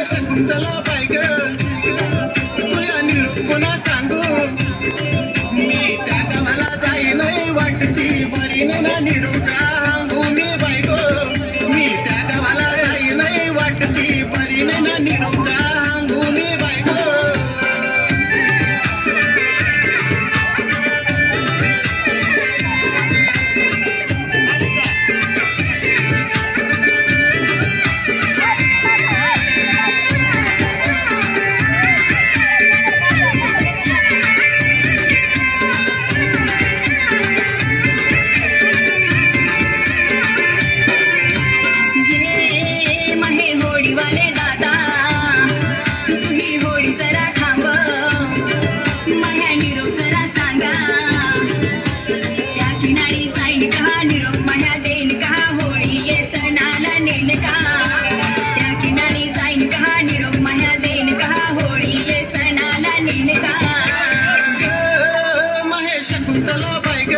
शकुंतला बाई ग तुया निरोप कोणा सांगू मी त्या गावाला जाई नाही वाटती बरी ना निरोप सांगू मी बाई ग मी त्या गावाला जाई नाही वाटती बरी ना निरोप सांगू मी बाई ग शकुंतला बाई ग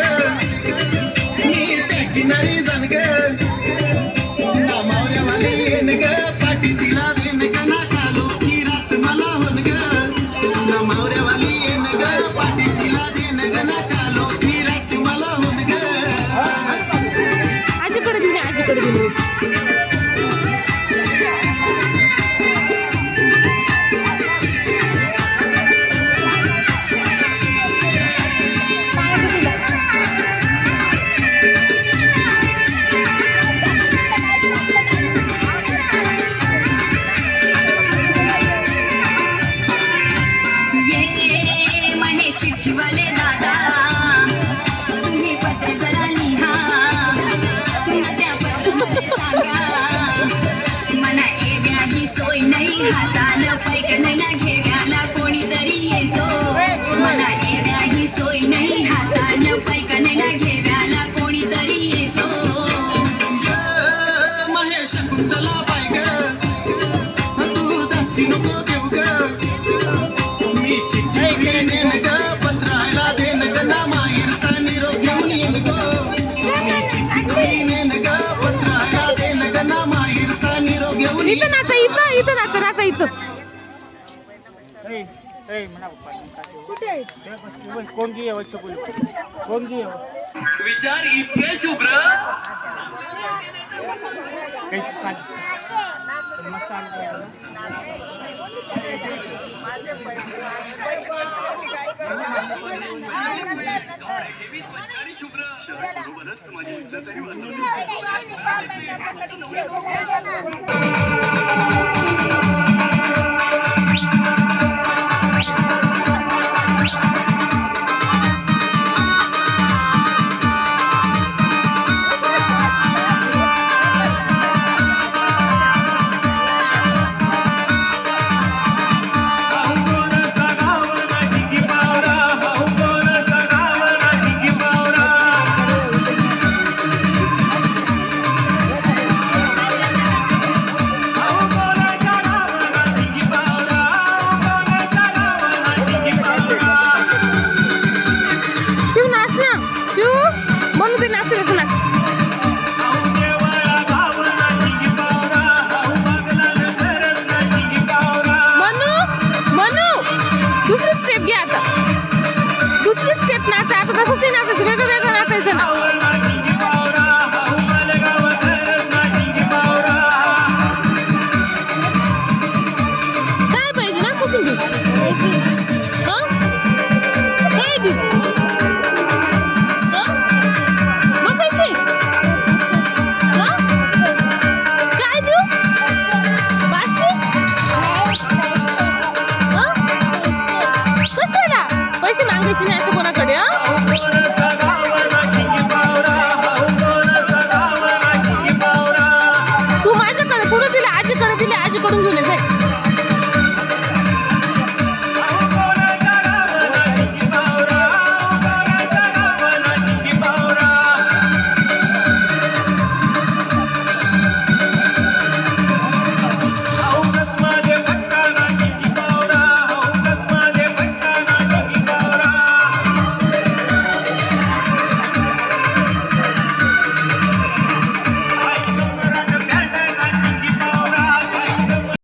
मी त्या किनारी जाण ग मावऱ्यावाले येन ग पाठी तिला देन ग ना कालो की रात मला होन ग मावऱ्यावाली येन ग पाठी तिला देन ग ना कालो की रात मला होन ग आजीकडे दिली चिठ्ठीवाले दादा तुम्ही पत्र जरा लिहा त्या पत्रामध्ये सांगा मला येण्याही सोय नाही हातानं पैकणला घेण्याला कोणीतरी येजो मला येण्याही सोय नाही हातानं पैकणला घेण्याला कोणीतरी येजो महेश शकुंतला बाई ग तू दस्ती नको घेऊ ग मी चिठ्ठी नेन ग पत्रायला देन ग ना माहेरचा निरोप घेऊन येन ग मी चिठ्ठी नेन ग पत्रायला देन ग ना माहेरचा निरोप घेऊन इथं नाचा इथं नाचा इथं विचार इतके शुभ्र शहराबरोबरच माझी इज्जतही आजीकडे कुठं दिले आजीकडे दिले आजीकडून घेऊन ये, जाय